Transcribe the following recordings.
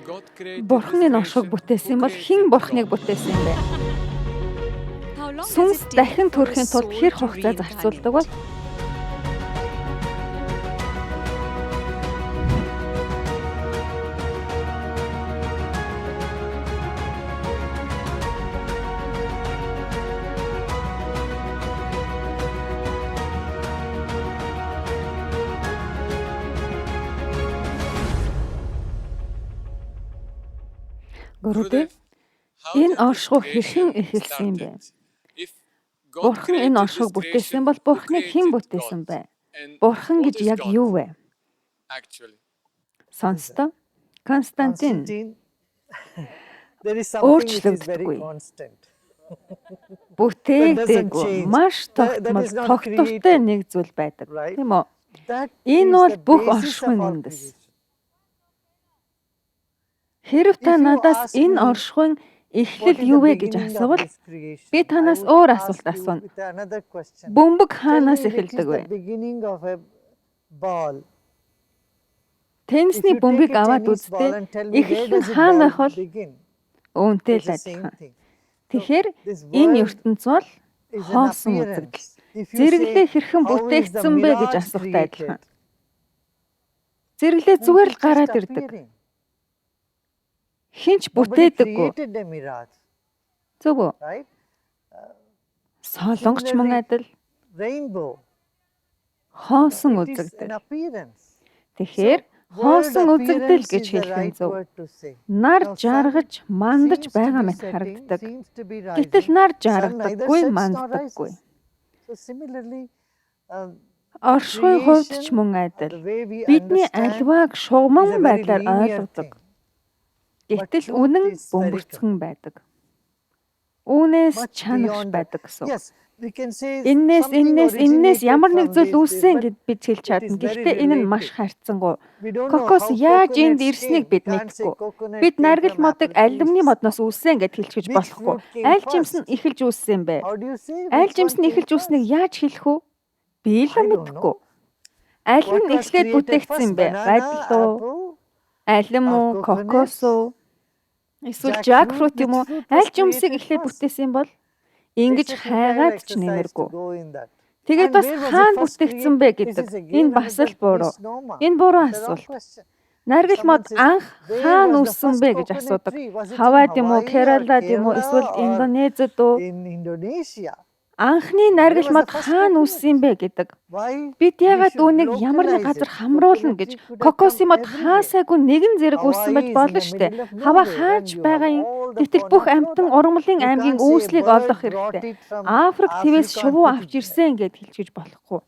Бурхан энэ оршихуйг бүтээсэн бол хэн Бурханыг бүтээсэн юм бэ? Сүнс дахин төрөхийн тулд хэр хугацаа зарцуулдаг бол? Гүрүдэ энэ оршихуй хэрхэн эхэлсэн юм бэ? Бурхан энэ оршихуйг бүтээсэн бол Бурханыг хэн бүтээсэн бэ? Бурхан гэж яг юу вэ? Сонсдоо. Константин өөрчлөгддөггүй. Бүтээгдэггүй маш тогтвортой нэг зүйл байдаг. Тийм үү? Энэ бол бүх оршихуйн үндэс. Хэрэв та надаас энэ оршихуйн эхлэл юу вэ гэж асуувал би танаас өөр асуулт асууна. Бөмбөг хаанаас эхэлдэг вэ? Теннисний бөмбөгийг аваад үзтээ эхлэл нь хаана байх вэ? Үүнтэй л адилхан. Тэгэхээр энэ ертөнц бол хоосон үзэгдэл. Зэрэглээ хэрхэн бүтээгдсэн бэ гэж асуухтай адилхан. Зэрэглээ зүгээр л гараад ирдэг. Хинч бүтээдэггүй. Зөв үү? Солонгоч мөн адил. Хоосон үзэгдэл. Тэгэхээр хоосон үзэгдэл гэж хэлэх нь зөв. Нар жаргаж, мандаж байгаа мэт харагддаг. Гэтэл нар жаргадаггүй, манддаггүй. Оршихуйн хувьд ч мөн адил. Бидний альвааг шугамн байдлаар ойлгодог. Гэтэл үнэн бөмбөрцгөн байдаг. Үүнээс чанагш байдаг гэсэн. Эннээс ямар нэг зүйл үүссэн гэд бид хэлж чадна. Гэхдээ энэ нь маш хайрцангуй. Кокос яаж энд ирснийг бид мэдэхгүй. Бид наргил модыг алюминий модноос үүссэн гэд хэлчихэж болохгүй. Аль жимс нь эхэлж үүссэн бэ? Аль жимс нь эхэлж үүснийг яаж хэлэх вэ? Би л мэдэхгүй. Аль нь эхлээд бүтээгдсэн бэ? Байдал уу? Алим уу, кокос уу? Эсвэл жакфрут юм уу? Аль жимсийг эхлээд бүтээсэн бол ингэж хайгаад ч нэмэргүй. Тэгээд бас хаана бүтээгдсэн бэ гэдэг. Энэ бас л буруу. Энэ буруу асуулт. Наргил мод анх хаана үүссэн бэ гэж асуудаг. Хаваад юм уу, Кералад юм уу, эсвэл Индонезид үү? Анхны наргил мод хаана үүссэн бэ гэдэг. Бид яагаад үүнийг ямар нэг газар хамруулна гэж кокосын мод хаасайгүй нэгэн зэрэг үүссэн байж болно штэ. Хава хааж байгаа юм. Гэтэл бүх амтан ургамлын аймгийн үүслийг олох хэрэгтэй. Африк твээс шувуу авч ирсэн гэд хэлчихэж болохгүй.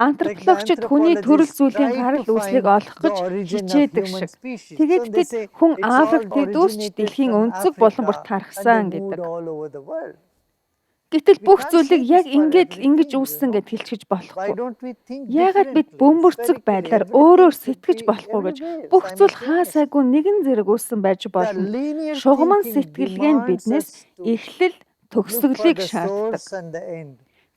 Антропологчид хүний төрөл зүйлийн гарал үүслийг олох гэж хичээдэг шиг. Тэгээд тэд хүн Африк төдөөсч дэлхийн өнцөг булан бүрт тархсан гэдэг. Гэтэл бүх зүйлийг яг ингэж үүссэн гэд хэлчихэж болохгүй. Яагаад бид бөмбөрцөг байдлаар өөрөөр сэтгэж болохгүй гэж бүх зүйл хаасайгүй нэгэн зэрэг үүссэн байж болно. Шугамн сэтгэлгээ нь биднээс эхлэл төгсгөлийг шаарддаг.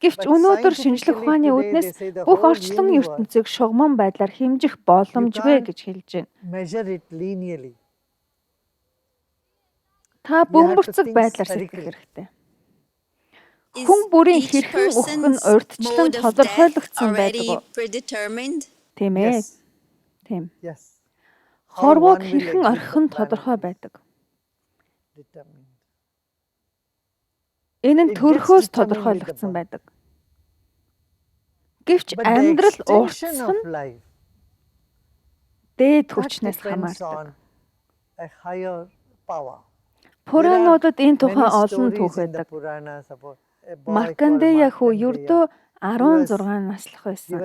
Гэвч өнөөдөр шинжлэх ухааны үүднээс бүх орчлон ертөнцийг шугамн байдлаар хэмжих боломжгүй гэж хэлж байна. Та бөмбөрцөг байдлаар сэтгэх хэрэгтэй. Хүн бүрийн хэрхэн ухах нь урьдчилан тодорхойлогдсон байдаг. Тийм ээ. Тийм. Хорвоог хэрхэн орхих нь тодорхой байдаг. Энэ нь төрхөөс тодорхойлогдсон байдаг. Гэвч амьдрал уурцсах нь дээд хүчнээс хамаардаг. Пурануудад энэ тухай олон түүх байдаг. Маркандея хүү ердөө 16 наслах байсан.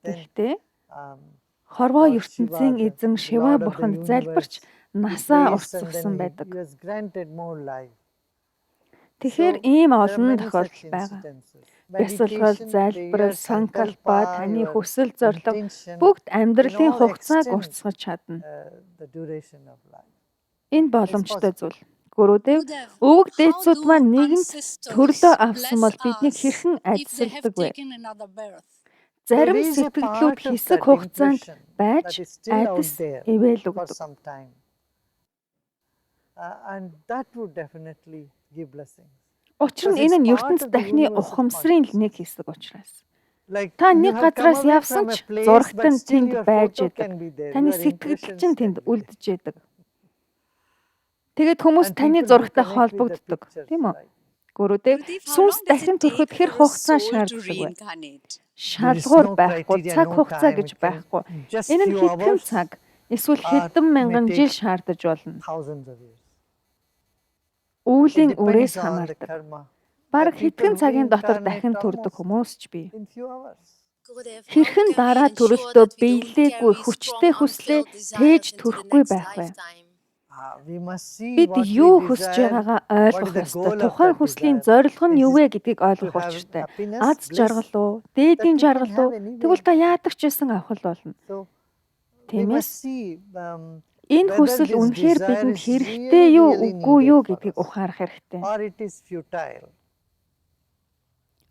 Гэхдээ хорвоо ертөнцийн эзэн Шива бурханд залбирч насаа уртсгсан байдаг. Тэгэхээр ийм олон тохиолдол байгаа. Бясалгал, залбирал, санкалпа, таны хүсэл зорилго бүгд амьдралын хугацааг уртсгаж чадна. Энэ боломжтой зүйл. Гүрүүдэв өвөг дээдсүүд маань нэгэнт төрлөө авсан бол биднийг хэрхэн адилсалдаг вэ? зарим сэтгэлдлүүд хэсэг хугацаанд байж айдас эвэл өгдөг. Учир нь энэ нь ертөнц дахны ухамсарын л нэг хэсэг учраас. Та нэг газраас явсан ч зурагт нь тэнд байж идэг. Таны сэтгэл чинь тэнд үлдэж идэг. Тэгээд хүмүүс таны зурагтай холбогддог, тийм үү? Гүрүүдээ сүнс дахин төрөхөд хэр хугацаа шаарддаг вэ? Шалгуур байхгүй, цаг хугацаа гэж байхгүй. Энэ нь хэдхэн цаг, эсвэл хэдэн мянган жил шаардаж болно. Үүлийн үрээс хамаардаг. Бараг хэдхэн цагийн дотор дахин төрдөг хүмүүс ч бий. Хэрхэн дараа төрөлтөө биелээгүй хүчтэй хүслээ тээж төрөхгүй байх вэ? Бид юу хүсэж байгаагаа ойлгох ёстой. Тухайн хүслийн зорилго нь юу вэ гэдгийг ойлгох учиртай. Аз жаргал уу, дээдийн жаргал уу? Тэгвэл та яадаг ч гэсэн авах болно. Тиймээс энэ хүсэл үнэхээр бидэнд хэрэгтэй юу, үгүй юу гэдгийг ухаарах хэрэгтэй.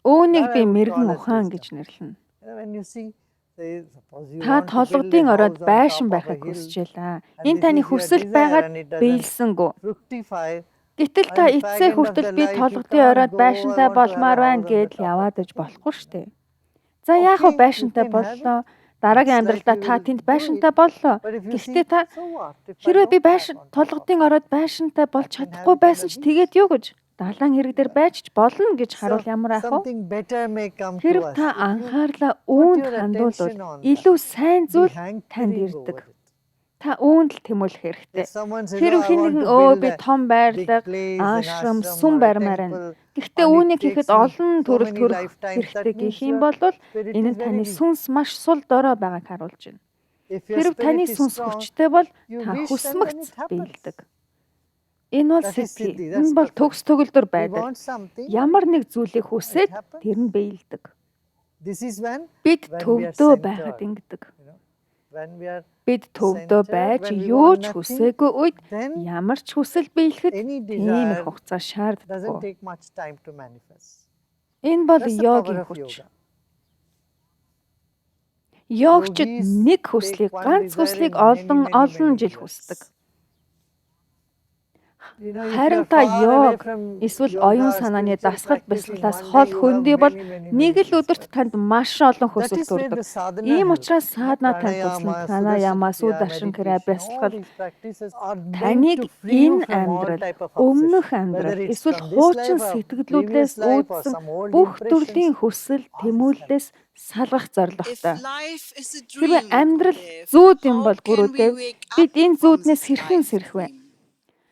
Үүнийг би мэрэгэн ухаан гэж нэрлэнэ. Та толгодын ороод байшин байхыг хүсэж байлаа. Энэ таны хүсэл байгаад биелсэнгүү. Гэтэл та эцсээ хүртэл би толгодын ороод байшинтай болмоор байна гэдэл яваад иж болохгүй шүү дээ. За яах вэ, байшинтай боллоо. Дараагийн амьдралдаа та тэнд байшинтай боллоо. Гэхдээ та хэрвээ би толгодын ороод байшинтай болж чадахгүй байсан ч тэгээд юу гэж далайн хэрэг дээр байж ч болно гэж харуул ямар ах вэ? Хэрв та анхаарлаа үүнд хандуулвал илүү сайн зүйл танд ирдэг. Та үүнд л тэмүүлэх хэрэгтэй. Хэрв хэн нэгэн би том байрлал, аашрам, сүм барьмаар байна. Гэхдээ үүнийг хийхэд олон төрөл төрөх хэрэгтэй гэх юм бол энэ нь таны сүнс маш сул дорой байгааг харуулж байна. Хэрв таны сүнс хүчтэй бол та хүсмэгц биелдэг. Энэ бол сэтгэл. Энэ бол төгс төгөлдөр байдаг. Ямар нэг зүйлийг хүсээд тэр нь биелдэг. Бид төвдөө байхад ингэдэг. Бид төвдөө байж юу ч хүсээгүй үед ямар ч хүсэл биелэхэд тийм их хугацаа шаарддаг. Энэ бол йогийн хүч. Йогчид нэг хүслийг, ганц хүслийг олон жил хүсдэг. Харин та йог эсвэл оюун санааны дасгал бясалгалаас хол хөндөй бол нэг л өдөрт танд маш олон хүсэл төрдөг. Ийм учраас садна танд туслан пранаяма, сударшин крия бясалгал таныг энэ амьдрал, өмнөх амьдрал эсвэл хуучин сэтгэлдлүүдээс үүдсэн бүх төрлийн хүсэл тэмүүллээс салгах зорилготой. Хэрвээ амьдрал зүүд юм бол гүрүүдээ бид энэ зүүднээс хэрхэн сэрэх вэ?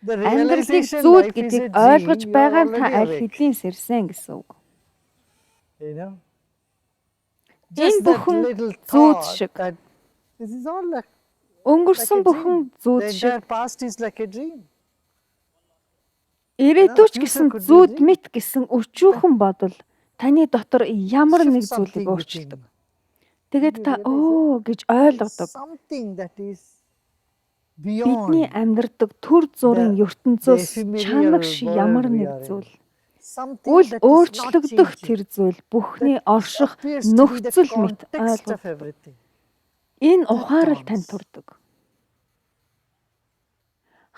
Амьдралыг зүүд гэдгийг ойлгож байгаа нь та аль хэдийн сэрсэн гэсэн үг. Энэ бүхэн зүүд шиг. Өнгөрсөн бүхэн зүүд шиг. Ирээдүйч гэсэн зүүд мэт гэсэн өчүүхэн бодол таны дотор ямар нэг зүйлийг өөрчилдөг. Тэгээд та гэж ойлгодог. Бидний амьдардаг төр зүрийн ертөнцөөс чанагш ямар нэг зүйл. Үл өөрчлөгдөх тэр зүйл бүхний орших нөхцөл мэт ойлгох. Энэ ухаарал танд төрдөг.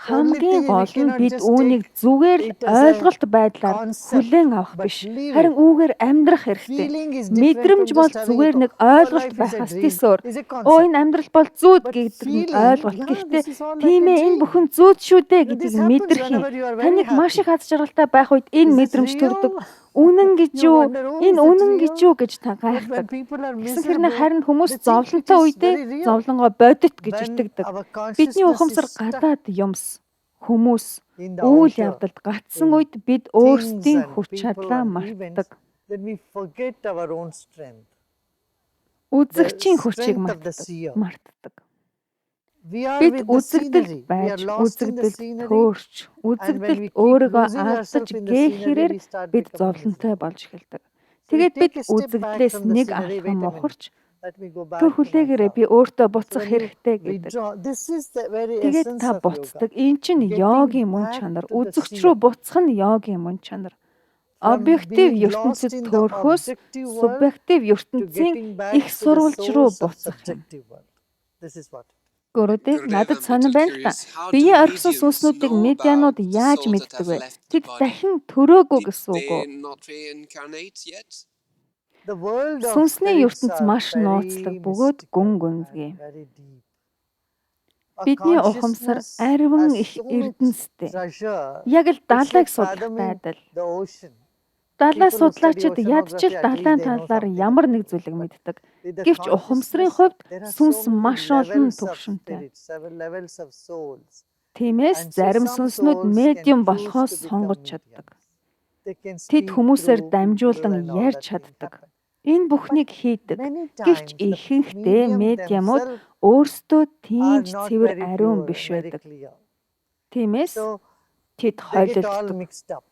Хамгийн гол нь бид үүнийг зүгээр л ойлголт байдлаар хүлээн авах биш. Харин үүгээр амьдрах хэрэгтэй. Мэдрэмж бол зүгээр нэг ойлголт байхаас тийсөөр энэ амьдрал бол зүүд гэдэг нь ойлголт. Гэхдээ тийм ээ энэ бүхэн зүүд шүү дээ гэдгийг мэдрэх юм. Таныг маш их аз жаргалтай байх үед энэ мэдрэмж төрдөг. Үнэн гэж юу? Энэ үнэн гэж юу гэж та гайхдаг. Гэсэн хэрнээ харин хүмүүс зовлонтой үедээ зовлонгоо бодит гэж итгэдэг. Бидний ухамсар гадаад юмс, хүмүүс, үйл явдалд гатсан үед бид өөрсдийн хүч чадлаа мартдаг. Үзэгчийн хүчийг мартдаг. Бид үзэгдэл байж, үзэгдэлд төөрч, үзэгдэлд өөрийгөө алдаж гээхээрээр бид зовлонтой болж эхэлдэг. Тэгээд бид үзэгдлээс нэг алхам мухарч түр хүлээгээрээ би өөртөө буцах хэрэгтэй гэдэг. Тэгээд та буцдаг. Энэ чинь йогийн мөн чанар. Үзэгч рүү буцах нь йогийн мөн чанар. объектив ертөнцид төрөхөөс субъектив ертөнцийн их сурвалж руу буцах юм. Гөрөөд надад сонирн байна л да. Биеэ орхисон сүнснүүдийг медианууд яаж мэддэг вэ? Тэд дахин төрөөгүй гэсэн үг үү? Сүнсний ертөнц маш нууцлаг бөгөөд гүн гүнзгий. Бидний ухамсар ариван их эрдэнэстэй. Яг л далайг судлах байдал. Далай судлаачид ядчил далайн талаар ямар нэг зүйлийг мэддэг. Гэвч ухамсарын хувьд сүнс маш олон түвшинтэй. Тиймээс зарим сүнснүүд медиум болохоос сонгож чаддаг. Тэд хүмүүсээр дамжуулан ярьж чаддаг. Энэ бүхнийг хийдэг. Гэвч ихэнхдээ медиумууд өөрсдөө тийм цэвэр ариун биш байдаг. Тиймээс тэд хойлолцдог.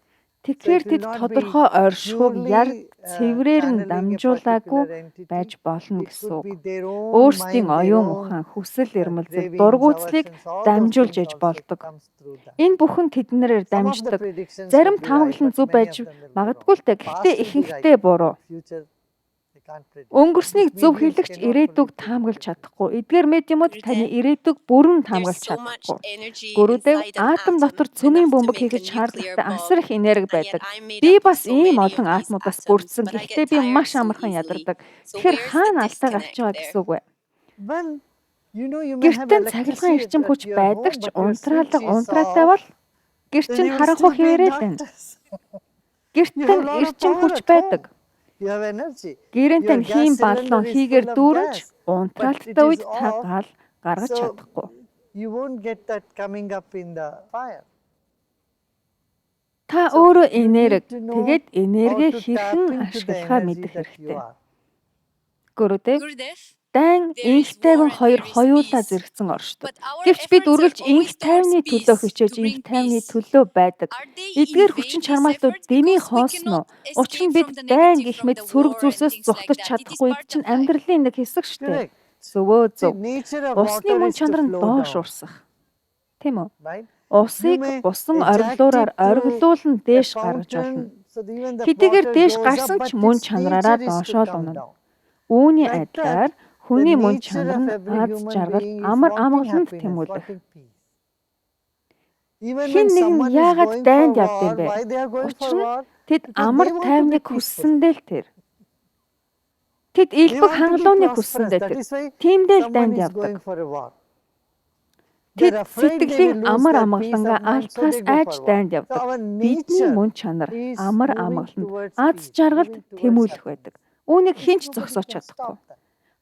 Тэгэхээр тэд тодорхой оршихуйг яг цэврээр нь дамжуулаагүй байж болно гэсэн үг. Өөрсдийн оюун ухаан, хүсэл эрмэлзэл, дургуутслыг дамжуулж ээж болдог. Энэ бүхэн тэднэрээр дамждаг. Зарим таамаглал нь зөв байж магадгүй л дээ. Гэхдээ ихэнхдээ буруу. Өнгөрснийг зөв хэлэгч ирээдүг таамаглаж чадахгүй. Эдгээр медиумууд таны ирээдүг бүрэн таамаглаж чадахгүй. Гөрөөдөө атом дотор цөмийн бөмбөг хийхэд шаардлагатай асар их энерги байдаг. Би бас ийм олон атомудаас бүрдсэн. Гэхдээ би маш амархан ядардаг. Тэгэхээр хаана алдаа гарч байгаа гэсэн үг вэ? Гэртээ цахилгаан эрчим хүч байдаг ч унтраалтай бол гэр чинь харанхуй хэвээрээ л байна. Гэртээ эрчим хүч байдаг. Гэрэн тань хийм баллон хийгээр дүүрэнч унтраалттай үед та гал гаргаж чадахгүй. Та өөрөө энерги, тэгээд энерги хэрхэн ашиглахаа мэдэх хэрэгтэй. Гүрдэв дан инх тайван хоёр хоёулаа зэрэгцэн оршдог. Гэвч бид үргэлж инх тайвны төлөө хичээж инх тайвны төлөө байдаг. Эдгээр хүчин чармаатууд дэмий хоосно. Учир нь бид дайн гэх мэт сөрөг зүйлсээс зугтаж чадахгүй чинь амьдралын нэг хэсэг шүү дээ. Зөвөө зөв. Усны мөн чанар нь доош урсах. Тийм үү? Усыг усан оргилуураар оргилуулан дээш гаргаж болно. Хэдийгээр дээш гарсан ч мөн чанараараа доошоо л унана. Үүний адилаар хүний мөн чанар нь аз жаргал амар амгаланд тэмүүлэх. Хэн нэгэн яагаад дайнд явд юм бэ? Учир нь тэд амар тайвныг хүссэндээ л тэр. Тэд элбэг хангалууныг хүссэндээ тэр. Тиймдээ л дайнд явдаг. Тэд сэтгэлийн амар амгалангаа алдахаас айж дайнд явдаг. Бидний мөн чанар амар амгаланд аз жаргалд тэмүүлэх байдаг. Үүнийг хинч зогсоож чадахгүй.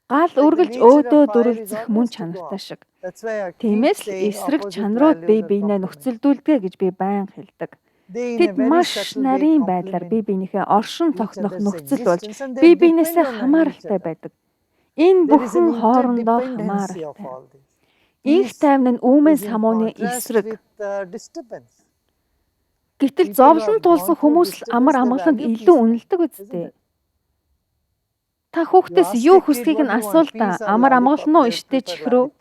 Гал үргэлж өөдөө дүрлзэх мөн чанартай шиг. Тиймээс л эсрэг чанарууд бие биенээ нөхцөлдүүлдэг гэж би байнга хэлдэг. Тэд маш нарийн байдлаар бие биенийхээ оршин тогтнох нөхцөл болж бие биенээсээ хамааралтай байдаг. Энэ бүхэн хоорондоо хамааралтай. Инх тайван нь үүмэн самууны эсрэг. Гэтэл зовлон туулсан хүмүүс л амар амгаланд илүү үнэлдэг үстэй. Та хүүхдээс юу хүсхийг нь асуул та. Амар амгалан уу иштэй чихрүү?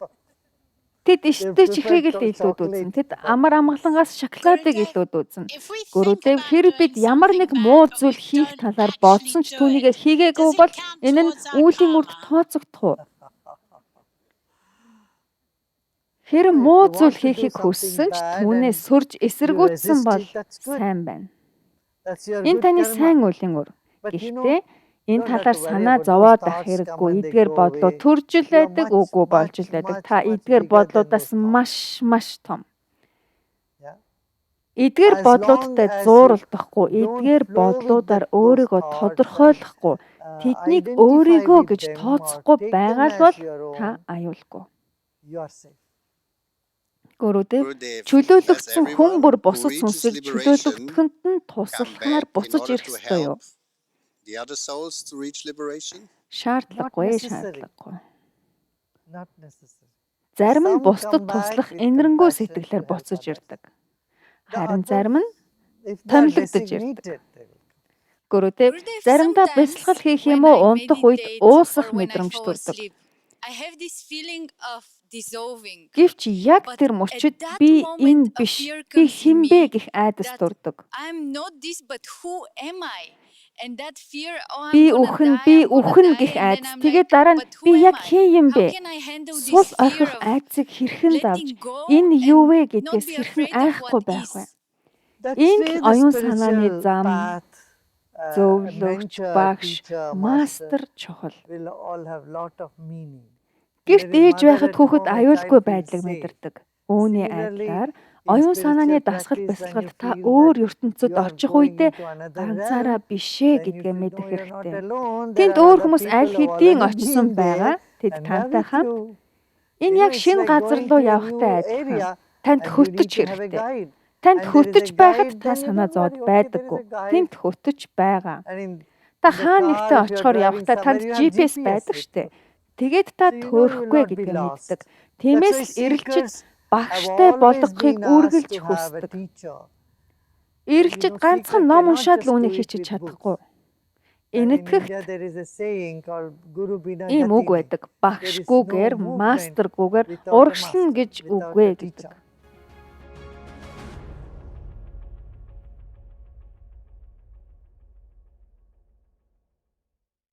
Тэд иштэй чихрийг л илүүд үзнэ. Тэд амар амгалангаас шоколадыг илүүд үзнэ. Гөрөөдөө хэрэг бид ямар нэг муу зүйл хийх талаар бодсон ч түүнийг хийгээгүй бол энэ нь үүлийн үрд тооцогдох уу? Хэрэг муу зүйл хийхийг хүссэн ч түүнээс сөрж эсэргүүцсэн бол сайн байна. Энэ таны сайн үлийн үр. Гэхдээ энэ талаар санаа зовоод байх хэрэггүй. Эдгээр бодлоо төрж л байдаг, үгүй болж л байдаг. Та эдгээр бодлуудаас маш том. Эдгээр бодлуудтай зууралдахгүй, эдгээр бодлуудаар өөрийгөө тодорхойлохгүй, тэднийг өөрийгөө гэж тооцохгүй байгаа л бол та аюулгүй. Гөрөөдөө чөлөөлөгдсөн хүн бүр бусад сүнсийг чөлөөлөгдөхөнд нь туслахаар буцаж ирэх ёстой юу? Шаардлагагүй. Зарим нь бусдад туслах энэрэнгүй сэтгэлээр буцаж ирдэг. Харин зарим нь томилогдож ирдэг. Гөрөөдөө заримдаа бясалгал хийх юм уу унтах үед уусах мэдрэмж төрдөг. Гэвч яг тэр мөчид би энэ биш, би хинбэ гэх айдас дурдаг. Би үхэн гэх айдас. Тэгээд дараа нь би яг хэн юм бэ? Сул орхих айдсыг хэрхэн давж энэ юу вэ гэдгээс хэрхэн айхгүй байх вэ? Энэ оюун санааны зам, зөвлөгч, багш, мастер чухал. Гэрт ээж байхад хүүхэд аюулгүй байдлыг мэдэрдэг. Үүний адилаар оюун санааны дасгал бясалгалд та өөр ертөнцид очих үедээ ганцаараа бишээ гэдгээ мэдэх хэрэгтэй. Тэнд өөр хүмүүс аль хэдийн очсон байгаа. Тэд тантай хамт энэ яг шинэ газар руу явахтай адилхан. Танд хөтөж хэрэгтэй. Танд хөтөж байхад та санаа зовоод байдаггүй. Тэнд хөтөж байгаа. Та хаа нэгтээ очихоор явахдаа танд GPS байдаг штэ. Тэгээд та төөрөхгүй гэдгээ мэддэг. Тиймээс л эрэлжид багштай болгохыг үргэлж хүсдэг. Эрэлжид ганцхан ном уншаад л үнийг хийчих чадахгүй. Энэтхэгт ийм үг байдаг. Багшгүйгээр, мастергүйгээр урагшлна гэж үгвэ гэдэг.